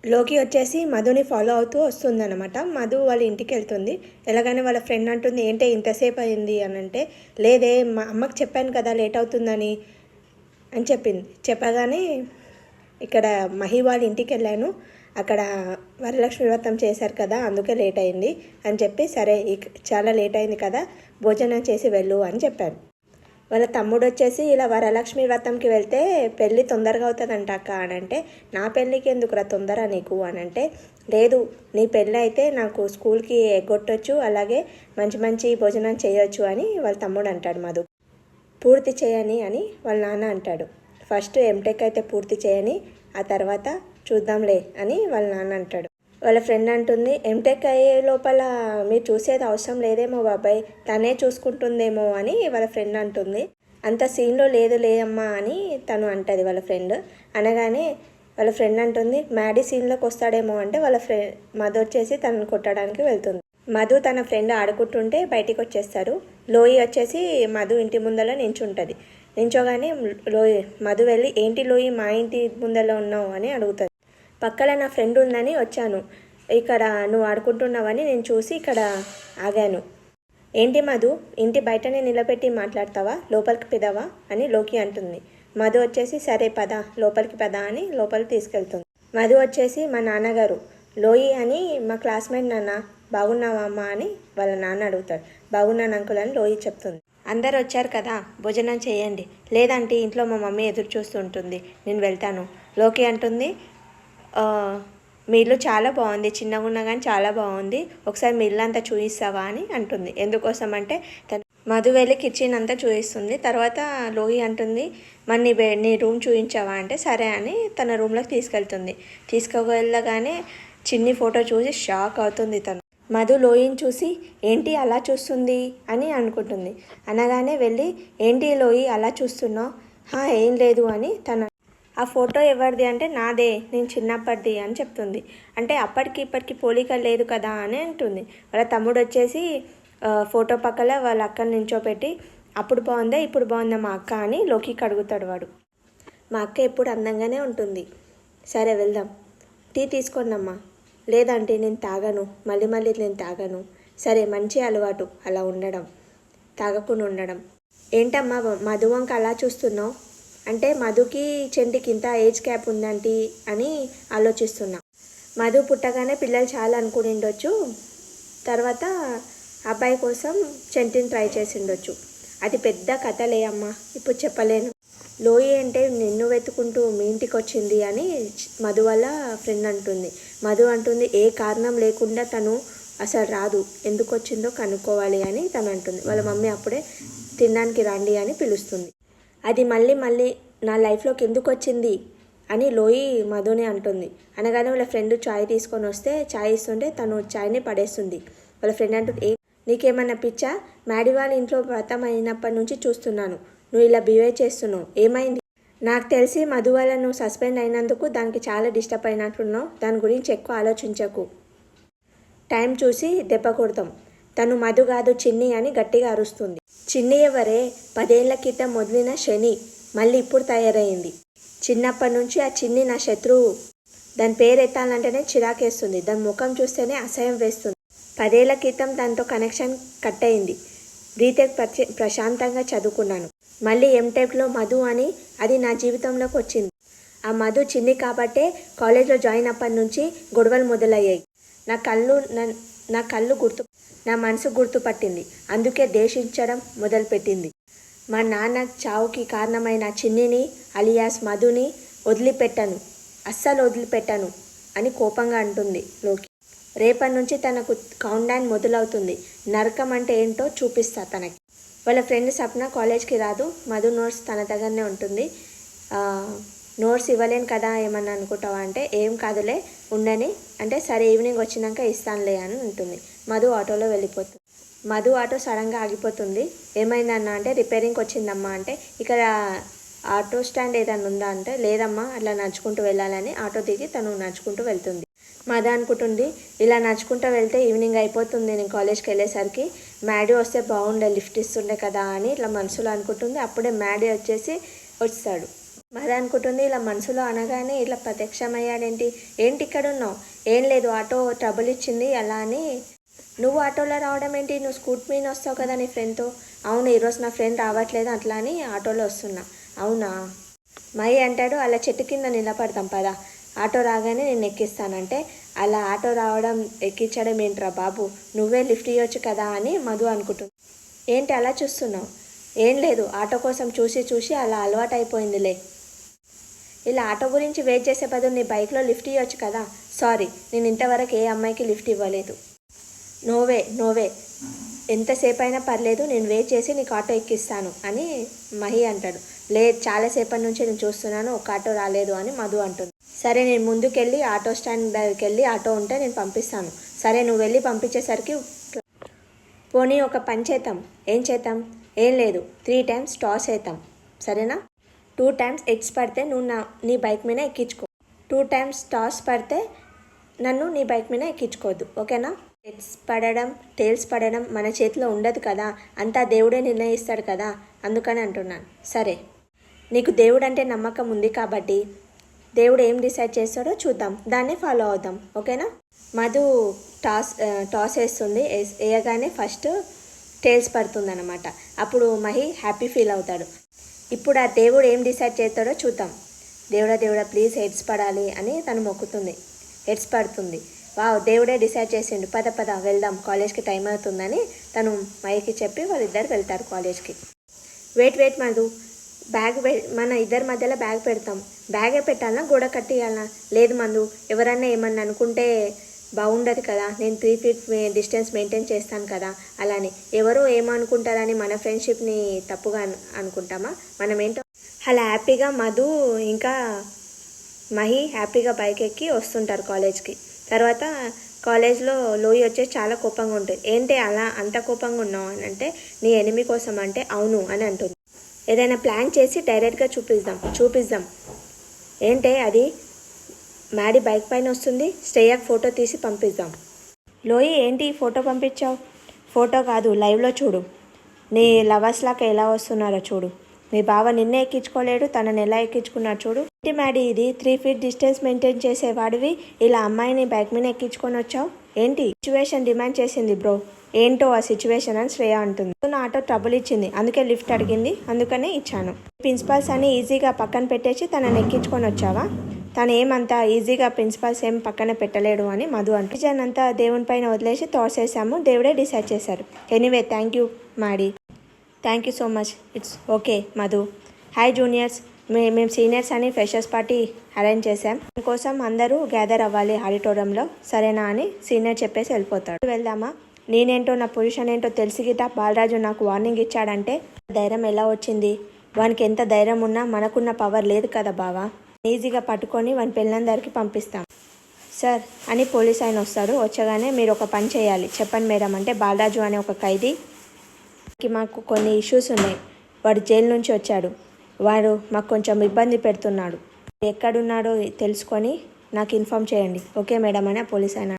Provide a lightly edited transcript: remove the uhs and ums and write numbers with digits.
లోకి వచ్చేసి మధుని ఫాలో అవుతూ వస్తుందన్నమాట. మధు వాళ్ళ ఇంటికి వెళ్తుంది. ఎలాగైనా వాళ్ళ ఫ్రెండ్ అంటుంది, ఏంటే ఇంతసేపు అయింది అని అంటే, లేదే మా అమ్మకి చెప్పాను కదా లేట్ అవుతుందని అని చెప్పింది. చెప్పగానే ఇక్కడ మహి వాళ్ళ ఇంటికి వెళ్ళాను, అక్కడ వరలక్ష్మి వ్రతం చేశారు కదా అందుకే లేట్ అయింది అని చెప్పి, సరే చాలా లేట్ అయింది కదా భోజనం చేసి వెళ్ళు అని చెప్పాను. వాళ్ళ తమ్ముడు వచ్చేసి, ఇలా వరలక్ష్మి వ్రతంకి వెళ్తే పెళ్ళి తొందరగా అవుతుందంట అక్క అని అంటే, నా పెళ్ళికి ఎందుకురా తొందర నీకు అని అంటే, లేదు నీ పెళ్ళి అయితే నాకు స్కూల్కి ఎగ్గొట్టొచ్చు, అలాగే మంచి మంచి భోజనం చేయొచ్చు అని వాళ్ళ తమ్ముడు అంటాడు. మధు పూర్తి చేయని అని వాళ్ళ నాన్న అంటాడు. ఫస్ట్ ఎంటెక్ అయితే పూర్తి చేయని, ఆ తర్వాత చూద్దాంలే అని వాళ్ళ నాన్న అంటాడు. వాళ్ళ ఫ్రెండ్ అంటుంది, ఎంటెక్ అయ్యే లోపల మీరు చూసేది అవసరం లేదేమో బాబాయ్, తనే చూసుకుంటుందేమో అని వాళ్ళ ఫ్రెండ్ అంటుంది. అంత సీన్లో లేదమ్మా అని తను అంటుంది వాళ్ళ ఫ్రెండ్. అనగానే వాళ్ళ ఫ్రెండ్ అంటుంది, మ్యాడీ సీన్లోకి వస్తాడేమో అంటే వాళ్ళ మధు వచ్చేసి తనను కొట్టడానికి వెళ్తుంది. మధు తన ఫ్రెండ్ ఆడుకుంటుంటే బయటికి వచ్చేస్తారు. లోయి వచ్చేసి మధు ఇంటి ముందర నించుంటుంది. నించోగానే మధు వెళ్ళి, ఏంటి లోయి మా ఇంటి ముందర ఉన్నావు అని అడుగుతుంది. పక్కన నా ఫ్రెండ్ ఉందని వచ్చాను, ఇక్కడ నువ్వు ఆడుకుంటున్నావని నేను చూసి ఇక్కడ ఆగాను. ఏంటి మధు, ఇంటి బయటనే నిలబెట్టి మాట్లాడతావా, లోపలికి పెదవా అని లోకి అంటుంది. మధు వచ్చేసి, సరే పద లోపలికి పద అని లోపలికి తీసుకెళ్తుంది. మధు వచ్చేసి, మా నాన్నగారు లోయి అని మా క్లాస్మేట్ నాన్న, బాగున్నావా అమ్మ అని వాళ్ళ నాన్న అడుగుతాడు. బాగున్నాను అంకుల్ అని లోయి చెప్తుంది. అందరు వచ్చారు కదా భోజనం చేయండి, లేదంటే ఇంట్లో మా మమ్మీ ఎదురు చూస్తుంటుంది, నేను వెళ్తాను. లోకి అంటుంది, మీ ఇల్లు చాలా బాగుంది, చిన్నగా ఉన్నా కానీ చాలా బాగుంది, ఒకసారి మీ ఇల్లు అంతా చూపిస్తావా అని అంటుంది. ఎందుకోసం అంటే మధు వెళ్ళి కిచెన్ అంతా చూపిస్తుంది. తర్వాత లోహి అంటుంది, మరి నీ రూమ్ చూపించావా అంటే సరే అని తన రూమ్లోకి తీసుకెళ్తుంది. తీసుకువెళ్ళగానే చిన్ని ఫోటో చూసి షాక్ అవుతుంది తను. మధు లోహిని చూసి, ఏంటి అలా చూస్తుంది అని అనుకుంటుంది. అనగానే వెళ్ళి, ఏంటి లోహి అలా చూస్తున్నావు, ఏం లేదు అని తన. ఆ ఫోటో ఎవరిది అంటే, నాదే, నేను చిన్నప్పటిది అని చెప్తుంది. అంటే అప్పటికి ఇప్పటికి పోలిక లేదు కదా అని అంటుంది. వాళ్ళ తమ్ముడు వచ్చేసి ఫోటో పక్కల వాళ్ళ అక్కని నించోపెట్టి, అప్పుడు బాగుందా ఇప్పుడు బాగుందా మా అక్క అని లోకికి అడుగుతాడు వాడు. మా అక్క ఎప్పుడు అందంగానే ఉంటుంది, సరే వెళ్దాం, టీ తీసుకోండమ్మా. లేదంటే నేను తాగను, మళ్ళీ నేను తాగను. సరే మంచి అలవాటు అలా ఉండడం, తాగకుండా ఉండడం. ఏంటమ్మా మధువంక అలా చూస్తున్నావు అంటే, మధుకి చెంటికి ఇంత ఏజ్ గ్యాప్ ఉందంటి అని ఆలోచిస్తున్నా. మధు పుట్టగానే పిల్లలు చాలా అనుకుని ఉండొచ్చు, తర్వాత అబ్బాయి కోసం చెంటిని ట్రై చేసి ఉండొచ్చు. అది పెద్ద కథలే అమ్మా, ఇప్పుడు చెప్పలేను. లోయి అంటే నిన్ను వెతుకుంటూ మీ ఇంటికి వచ్చింది అని మధు వాళ్ళ ఫ్రెండ్ అంటుంది. మధు అంటుంది, ఏ కారణం లేకుండా తను అసలు రాదు, ఎందుకు వచ్చిందో కనుక్కోవాలి అని తను అంటుంది. వాళ్ళ మమ్మీ అప్పుడే తినడానికి రండి అని పిలుస్తుంది. అది మళ్ళీ నా లైఫ్లోకి ఎందుకు వచ్చింది అని లోయి మధుని అంటుంది. అనగానే వాళ్ళ ఫ్రెండ్ చాయ్ తీసుకొని వస్తే చాయ్ ఇస్తుంటే తను చాయ్ని పడేస్తుంది. వాళ్ళ ఫ్రెండ్ అంటుంది, నీకేమన్నా పిచ్చా, మ్యాడీ వాళ్ళ ఇంట్లో వ్రతం అయినప్పటి నుంచి చూస్తున్నాను, నువ్వు ఇలా బిహేవ్ చేస్తున్నావు, ఏమైంది? నాకు తెలిసి మధు వల్ల నువ్వు సస్పెండ్ అయినందుకు దానికి చాలా డిస్టర్బ్ అయినట్టున్నావు, దాని గురించి ఎక్కువ ఆలోచించకు, టైం చూసి దెబ్బ కొడతాం. తను మధు కాదు చిన్ని అని గట్టిగా అరుస్తుంది. చిన్ని ఎవరే, 10 ఏళ్ల క్రితం మొదలైన శని మళ్ళీ ఇప్పుడు తయారైంది. చిన్నప్పటి నుంచి ఆ చిన్ని నా శత్రువు, దాని పేరు ఎత్తాలంటేనే చిరాకేస్తుంది, దాని ముఖం చూస్తేనే అసహ్యం వేస్తుంది. 10 ఏళ్ల క్రితం దాంతో కనెక్షన్ కట్ అయింది. బీటెక్ ప్రశాంతంగా చదువుకున్నాను, మళ్ళీ ఎంటెక్లో మధు అని అది నా జీవితంలోకి వచ్చింది. ఆ మధు చిన్ని కాబట్టే కాలేజ్లో జాయిన్ అప్పటి నుంచి గొడవలు మొదలయ్యాయి. నా మనసు గుర్తుపట్టింది, అందుకే దేశించడం మొదలుపెట్టింది. మా నాన్న చావుకి కారణమైన చిన్నిని అలియాస్ మధుని అస్సలు వదిలిపెట్టాను అని కోపంగా అంటుంది లోకి. రేపటి నుంచి తనకు కౌంట్డౌన్ మొదలవుతుంది, నరకం అంటే ఏంటో చూపిస్తా తనకి. వాళ్ళ ఫ్రెండ్ సప్న కాలేజ్కి రాదు, మధు నోట్స్ తన దగ్గరనే ఉంటుంది. నోట్స్ ఇవ్వలేను కదా ఏమన్నా అనుకుంటావా అంటే, ఏం కాదులే ఉండని అంటే, సరే ఈవినింగ్ వచ్చినాక ఇస్తానులే అని ఉంటుంది. మధు ఆటోలో వెళ్ళిపోతుంది. మధు ఆటో సడన్గా ఆగిపోతుంది. ఏమైందన్నా అంటే, రిపేరింగ్కి వచ్చిందమ్మా అంటే, ఇక్కడ ఆటో స్టాండ్ ఏదైనా ఉందా అంటే, లేదమ్మా అట్లా నడుచుకుంటూ వెళ్ళాలని ఆటో దిగి తను నడుచుకుంటూ వెళ్తుంది. మధు అనుకుంటుంది, ఇలా నడుచుకుంటూ వెళ్తే ఈవినింగ్ అయిపోతుంది, నేను కాలేజ్కి వెళ్ళేసరికి మ్యాడీ వస్తే బాగుండే, లిఫ్ట్ ఇస్తుండే కదా అని ఇట్లా మనసులో అనుకుంటుంది. అప్పుడే మ్యాడీ వచ్చేసి వస్తాడు. మరి అనుకుంటుంది ఇలా మనసులో అనగానే ఇట్లా ప్రత్యక్షమయ్యాడేంటి, ఏంటి ఇక్కడ ఉన్నావు, ఏం లేదు ఆటో ట్రబుల్ ఇచ్చింది అలా అని. నువ్వు ఆటోలో రావడం ఏంటి, నువ్వు స్కూటీ మీద వస్తావు కదా నీ ఫ్రెండ్తో. అవును ఈరోజు నా ఫ్రెండ్ రావట్లేదు అట్లా అని ఆటోలో వస్తున్నా. అవునా మై అంటాడు, అలా చెట్టు కింద నిలబడతాం పదా, ఆటో రాగానే నేను ఎక్కిస్తానంటే, అలా ఆటో రావడం ఎక్కించడం ఏంట్రా బాబు, నువ్వే లిఫ్ట్ ఇవ్వచ్చు కదా అని మధు అనుకుంటుంది. ఏంటి అలా చూస్తున్నావు, ఏం లేదు ఆటో కోసం చూసి చూసి అలా అలవాటు అయిపోయిందిలే. ఇలా ఆటో గురించి వెయిట్ చేసే బదులు నీ బైక్లో లిఫ్ట్ ఇవ్వచ్చు కదా. సారీ నేను ఇంతవరకు ఏ అమ్మాయికి లిఫ్ట్ ఇవ్వలేదు. నోవే ఎంతసేపు అయినా పర్లేదు, నేను వెయిట్ చేసి నీకు ఆటో ఎక్కిస్తాను అని మహి అంటాడు. లేదు చాలాసేపటి నుంచి నేను చూస్తున్నాను ఒక ఆటో రాలేదు అని మధు అంటుంది. సరే నేను ముందుకెళ్ళి ఆటో స్టాండ్ దగ్గరికి వెళ్ళి ఆటో ఉంటే నేను పంపిస్తాను. సరే నువ్వు వెళ్ళి పంపించేసరికి పోనీ ఒక పని చేద్దాం. ఏం చేద్దాం, ఏం లేదు 3 times టాస్ వేద్దాం సరేనా. 2 times ఎగ్స్ పడితే నువ్వు నీ బైక్ మీద ఎక్కించుకో. 2 times టాస్ పడితే నన్ను నీ బైక్ మీద ఎక్కించుకోవద్దు ఓకేనా. హెడ్స్ పడడం టేల్స్ పడడం మన చేతిలో ఉండదు కదా, అంతా దేవుడే నిర్ణయిస్తాడు కదా, అందుకని అంటున్నాను. సరే నీకు దేవుడు అంటే నమ్మకం ఉంది కాబట్టి దేవుడు ఏం డిసైడ్ చేస్తాడో చూద్దాం, దాన్నే ఫాలో అవుదాం ఓకేనా. మధు టాస్ వేస్తుంది, వేయగానే ఫస్ట్ టేల్స్ పడుతుంది అనమాట. అప్పుడు మహి హ్యాపీ ఫీల్ అవుతాడు. ఇప్పుడు ఆ దేవుడు ఏం డిసైడ్ చేస్తాడో చూద్దాం. దేవుడా ప్లీజ్ హెడ్స్ పడాలి అని తను మొక్కుతుంది. హెడ్స్ పడుతుంది. దేవుడే డిసైడ్ చేసిండు, పద వెళ్దాం కాలేజ్కి టైం అవుతుందని తను మహికి చెప్పి వాళ్ళిద్దరు వెళ్తారు కాలేజ్కి. వెయిట్ మధు, బ్యాగ్ మన ఇద్దరి మధ్యలో బ్యాగ్ పెడతాం. బ్యాగే పెట్టాలన్నా గోడ కట్టియాలన్నా. లేదు మధు, ఎవరన్నా ఏమన్నా అనుకుంటే బాగుండదు కదా, నేను 3 feet డిస్టెన్స్ మెయింటైన్ చేస్తాను కదా, అలానే ఎవరో ఏమనుకుంటారని మన ఫ్రెండ్షిప్ని తప్పుగా అనుకుంటామా. మనం ఏంటో అలా హ్యాపీగా మధు ఇంకా మహి హ్యాపీగా బైక్ ఎక్కి వస్తుంటారు కాలేజ్కి. తర్వాత కాలేజ్లో లోయి వచ్చేసి చాలా కోపంగా ఉంటుంది. ఏంటి అలా అంత కోపంగా ఉన్నావు అని అంటే, నీ ఎనిమి కోసం అంటే అవును అని అంటుంది. ఏదైనా ప్లాన్ చేసి డైరెక్ట్గా చూపిద్దాం. ఏంటే అది, మ్యాడీ బైక్ పైన వస్తుంది, శ్రేయకు ఫోటో తీసి పంపిద్దాం. లోయి ఏంటి ఫోటో పంపించావు, ఫోటో కాదు లైవ్లో చూడు, నీ లవర్స్ లాగా ఎలా వస్తున్నారో చూడు. మీ బావ నిన్నే ఎక్కించుకోలేడు, తనని ఎలా ఎక్కించుకున్నాడు చూడు. ఏంటి మ్యాడీ ఇది, 3 feet డిస్టెన్స్ మెయింటైన్ చేసేవాడివి ఇలా అమ్మాయిని బైక్ మీద ఎక్కించుకొని వచ్చావు ఏంటి. సిచ్యువేషన్ డిమాండ్ చేసింది బ్రో. ఏంటో ఆ సిచ్యువేషన్ అని శ్రేయ అంటుంది. నా ఆటో ట్రబుల్ ఇచ్చింది, అందుకే లిఫ్ట్ అడిగింది, అందుకనే ఇచ్చాను. ప్రిన్సిపాల్స్ అని ఈజీగా పక్కన పెట్టేసి తనని ఎక్కించుకొని వచ్చావా. తను ఏమంతా ఈజీగా ప్రిన్సిపాల్స్ ఏం పక్కన పెట్టలేడు అని మధు అంటే, డిసిజన్ అంతా దేవుని పైన వదిలేసి తోసేసాము, దేవుడే డిసైడ్ చేశారు. Anyway thank you Maddy. Thank you so much, it's okay Madhu. Hi juniors, మేము సీనియర్స్ అని ఫ్రెషర్స్ పార్టీ అరేంజ్ చేశాం, దానికోసం అందరూ గ్యాదర్ అవ్వాలి ఆడిటోరియంలో సరేనా అని సీనియర్ చెప్పేసి వెళ్ళిపోతాడు. వెళ్దామా, నేనేంటో నా పొజిషన్ ఏంటో తెలిసి గిట్ట బాలరాజు నాకు వార్నింగ్ ఇచ్చాడంటే ధైర్యం ఎలా వచ్చింది. వానికి ఎంత ధైర్యం ఉన్నా మనకున్న పవర్ లేదు కదా బావా. ఈజీగా పట్టుకొని వాని పిల్లలందరికీ పంపిస్తాం సార్ అని పోలీస్ ఆయన వస్తాడు. వచ్చగానే మీరు ఒక పని చేయాలి. చెప్పండి మేడం అంటే, బాలరాజు అనే ఒక ఖైదీకి మాకు కొన్ని ఇష్యూస్ ఉన్నాయి, వాడు జైలు నుంచి వచ్చాడు, వాడు మాకు కొంచెం ఇబ్బంది పెడుతున్నాడు, ఎక్కడున్నాడో తెలుసుకొని నాకు ఇన్ఫామ్ చేయండి. ఓకే మేడం అని పోలీస్ ఆయన